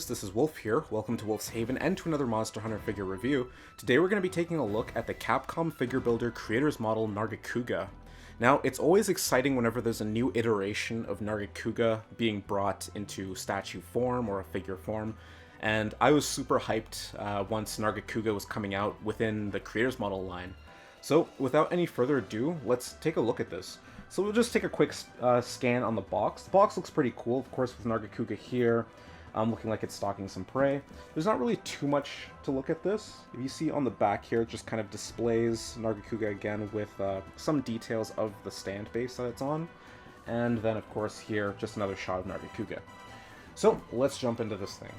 guys, this is Wolf here. Welcome to Wolf's Haven and to another Monster Hunter figure review. Today we're going to be taking a look at the Capcom figure builder creator's model Nargacuga. Now, it's always exciting whenever there's a new iteration of Nargacuga being brought into statue form or a figure form, and I was super hyped once Nargacuga was coming out within the creator's model line. So, without any further ado, let's take a look at this. So we'll just take a quick scan on the box. The box looks pretty cool, of course, with Nargacuga here, looking like it's stalking some prey. There's not really too much to look at this. If you see on the back here, it just kind of displays Nargacuga again with some details of the stand base that it's on. And then, of course, here, just another shot of Nargacuga. So, let's jump into this thing.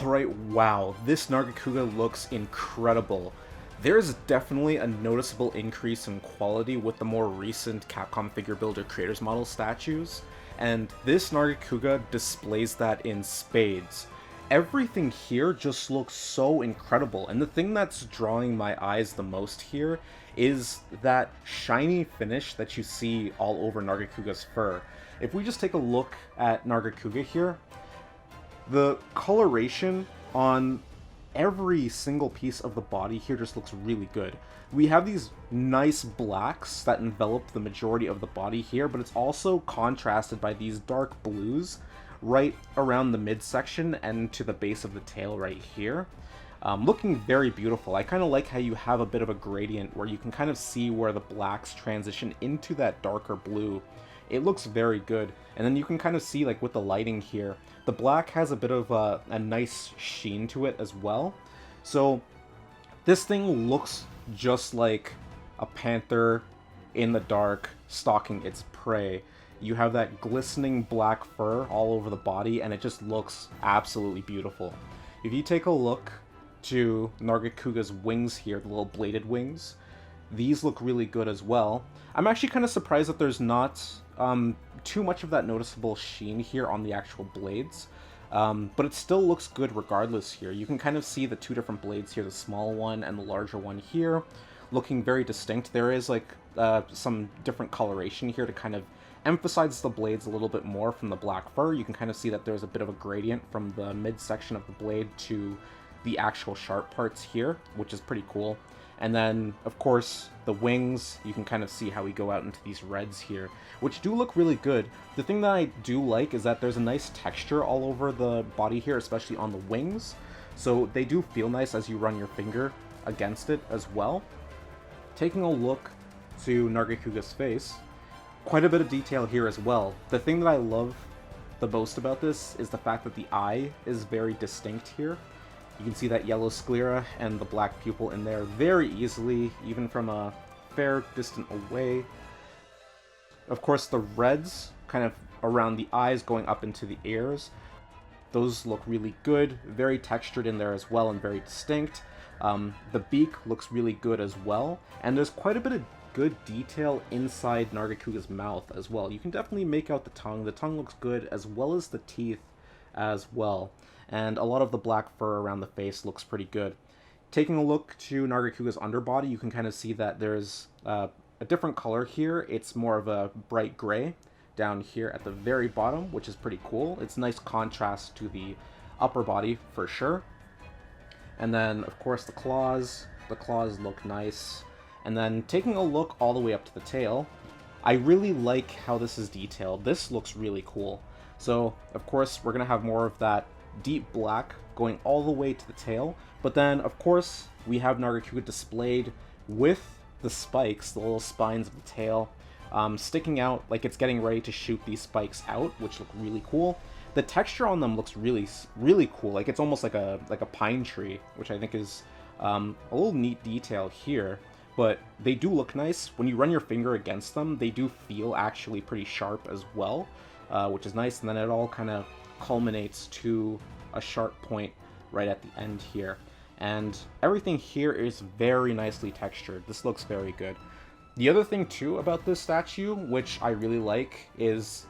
Alright, wow, this Nargacuga looks incredible. There's definitely a noticeable increase in quality with the more recent Capcom figure builder creators model statues, and this Nargacuga displays that in spades. Everything here just looks so incredible, and the thing that's drawing my eyes the most here is that shiny finish that you see all over Nargacuga's fur. If we just take a look at Nargacuga here, the coloration on every single piece of the body here just looks really good. We have these nice blacks that envelop the majority of the body here, but it's also contrasted by these dark blues right around the midsection and to the base of the tail right here. Looking very beautiful. I kind of like how you have a bit of a gradient where you can kind of see where the blacks transition into that darker blue. It looks very good, and then you can kind of see, like, with the lighting here, the black has a bit of a nice sheen to it as well. So this thing looks just like a panther in the dark stalking its prey. You have that glistening black fur all over the body, and it just looks absolutely beautiful. If you take a look to Nargacuga's wings here, the little bladed wings, these look really good as well. I'm actually kind of surprised that there's not too much of that noticeable sheen here on the actual blades, but it still looks good regardless here. You can kind of see the two different blades here, the small one and the larger one here, looking very distinct. There is like some different coloration here to kind of emphasize the blades a little bit more from the black fur. You can kind of see that there's a bit of a gradient from the midsection of the blade to the actual sharp parts here, which is pretty cool. And then, of course, the wings, you can kind of see how we go out into these reds here, which do look really good. The thing that I do like is that there's a nice texture all over the body here, especially on the wings. So they do feel nice as you run your finger against it as well. Taking a look to Nargacuga's face, quite a bit of detail here as well. The thing that I love the most about this is the fact that the eye is very distinct here. You can see that yellow sclera and the black pupil in there very easily, even from a fair distance away. Of course, the reds kind of around the eyes going up into the ears, those look really good, very textured in there as well and very distinct. The beak looks really good as well, and there's quite a bit of good detail inside Nargacuga's mouth as well. You can definitely make out the tongue. The tongue looks good, as well as the teeth as well. And a lot of the black fur around the face looks pretty good. Taking a look to Nargacuga's underbody, you can kind of see that there's a different color here. It's more of a bright gray down here at the very bottom, which is pretty cool. It's nice contrast to the upper body for sure. And then, of course, the claws. The claws look nice. And then taking a look all the way up to the tail, I really like how this is detailed. This looks really cool. So, of course, we're going to have more of that deep black going all the way to the tail, but then of course we have Nargacuga displayed with the spikes, the little spines of the tail, sticking out like it's getting ready to shoot these spikes out, which look really cool. The texture on them looks really cool, like it's almost like a pine tree, which I think is a little neat detail here. But they do look nice. When you run your finger against them, they do feel actually pretty sharp as well, which is nice. And then it all kind of culminates to a sharp point right at the end here. And everything here is very nicely textured. This looks very good. The other thing too about this statue, which I really like, is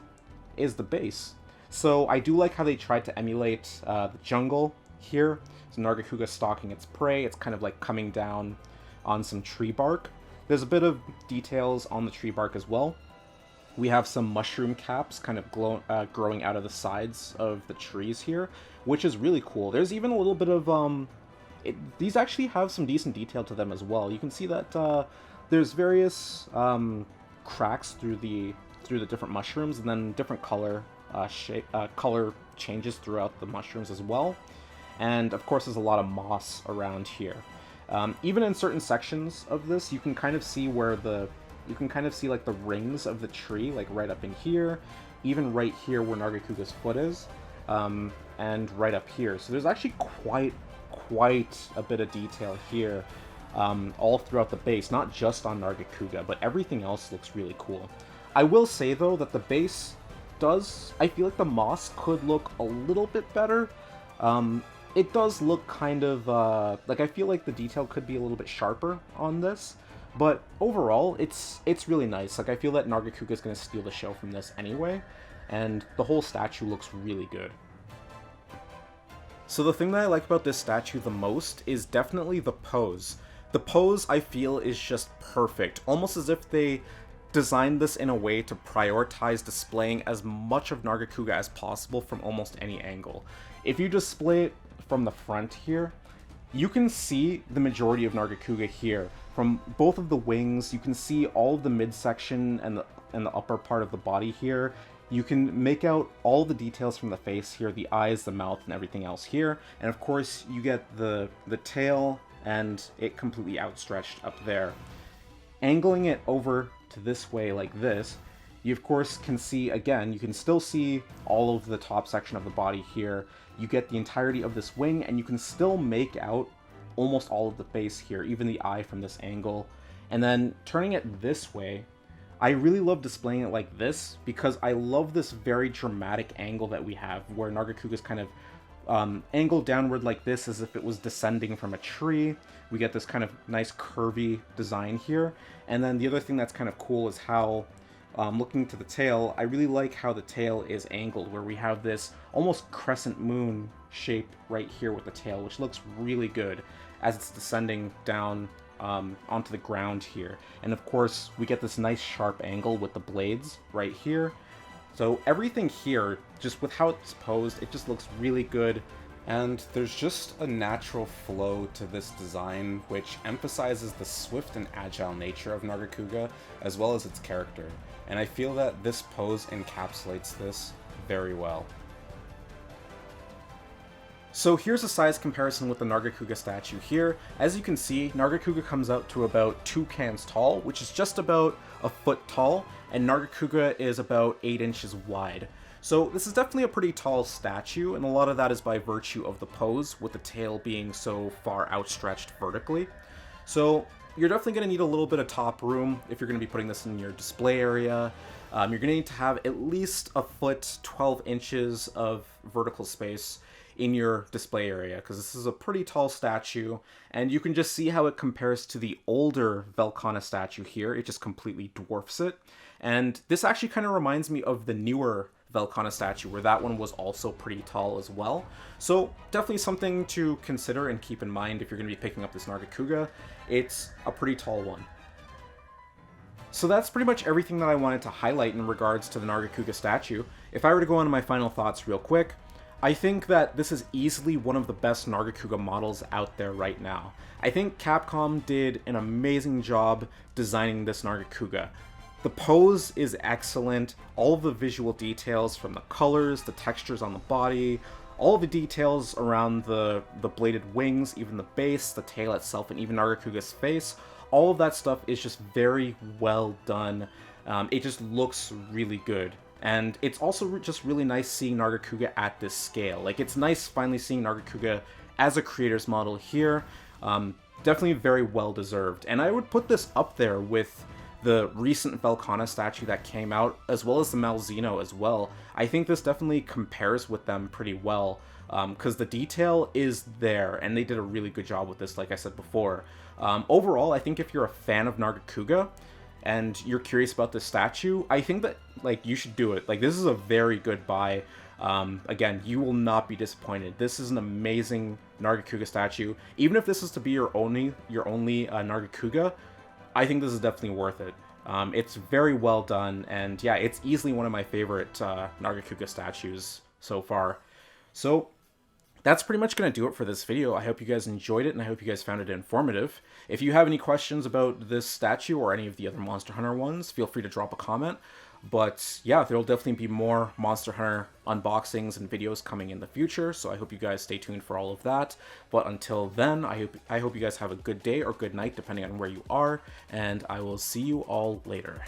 the base. So I do like how they tried to emulate the jungle here. So Nargacuga stalking its prey. It's kind of like coming down on some tree bark. There's a bit of details on the tree bark as well. We have some mushroom caps kind of growing out of the sides of the trees here, which is really cool. There's even a little bit of these actually have some decent detail to them as well. You can see that there's various cracks through the different mushrooms, and then different color color changes throughout the mushrooms as well. And of course, there's a lot of moss around here. Even in certain sections of this, you can kind of see where you can kind of see like the rings of the tree, like right up in here, even right here where Nargacuga's foot is, and right up here. So there's actually quite a bit of detail here, all throughout the base, not just on Nargacuga, but everything else looks really cool. I will say though that the base I feel like the moss could look a little bit better. It does look kind of, like I feel like the detail could be a little bit sharper on this, but overall, it's really nice. Like, I feel that Nargacuga is going to steal the show from this anyway, and the whole statue looks really good. So the thing that I like about this statue the most is definitely the pose. The pose, I feel, is just perfect, almost as if they designed this in a way to prioritize displaying as much of Nargacuga as possible from almost any angle. If you display it from the front here, you can see the majority of Nargacuga here. From both of the wings, you can see all of the midsection and the upper part of the body here. You can make out all the details from the face here, the eyes, the mouth, and everything else here. And of course, you get the tail and it completely outstretched up there. Angling it over to this way like this, you of course can see, again, you can still see all of the top section of the body here. You get the entirety of this wing, and you can still make out almost all of the face here, even the eye from this angle. And then turning it this way, I really love displaying it like this, because I love this very dramatic angle that we have, where Nargacuga is kind of angled downward like this, as if it was descending from a tree. We get this kind of nice curvy design here. And then the other thing that's kind of cool is how, looking to the tail, I really like how the tail is angled, where we have this almost crescent moon shape right here with the tail, which looks really good as it's descending down onto the ground here. And of course, we get this nice sharp angle with the blades right here. So everything here, just with how it's posed, it just looks really good. And there's just a natural flow to this design, which emphasizes the swift and agile nature of Nargacuga, as well as its character. And I feel that this pose encapsulates this very well. So here's a size comparison with the Nargacuga statue here. As you can see, Nargacuga comes out to about 2 cans tall, which is just about a foot tall, and Nargacuga is about 8 inches wide. So this is definitely a pretty tall statue, and a lot of that is by virtue of the pose, with the tail being so far outstretched vertically. So you're definitely going to need a little bit of top room if you're going to be putting this in your display area. You're going to need to have at least a foot, 12 inches of vertical space in your display area, because this is a pretty tall statue, and you can just see how it compares to the older Velkhana statue here. It just completely dwarfs it. And this actually kind of reminds me of the newer Velkhana statue, where that one was also pretty tall as well. So definitely something to consider and keep in mind if you're going to be picking up this Nargacuga. It's a pretty tall one. So that's pretty much everything that I wanted to highlight in regards to the Nargacuga statue. If I were to go on to my final thoughts real quick, I think that this is easily one of the best Nargacuga models out there right now. I think Capcom did an amazing job designing this Nargacuga. The pose is excellent, all of the visual details from the colors, the textures on the body, all of the details around the bladed wings, even the base, the tail itself, and even Nargacuga's face, all of that stuff is just very well done. It just looks really good. And it's also just really nice seeing Nargacuga at this scale. Like, it's nice finally seeing Nargacuga as a creator's model here. Definitely very well deserved. And I would put this up there with the recent Velkhana statue that came out, as well as the Malzeno as well. I think this definitely compares with them pretty well, because the detail is there, and they did a really good job with this, like I said before. Overall, I think if you're a fan of Nargacuga, and you're curious about this statue, I think that like you should do it. Like, this is a very good buy. Again, you will not be disappointed. This is an amazing Nargacuga statue. Even if this is to be your only Nargacuga, I think this is definitely worth it. It's very well done, and yeah, it's easily one of my favorite Nargacuga statues so far. So that's pretty much going to do it for this video. I hope you guys enjoyed it, and I hope you guys found it informative. If you have any questions about this statue or any of the other Monster Hunter ones, feel free to drop a comment. But yeah, there'll definitely be more Monster Hunter unboxings and videos coming in the future, so I hope you guys stay tuned for all of that. But until then, I hope you guys have a good day or good night, depending on where you are, and I will see you all later.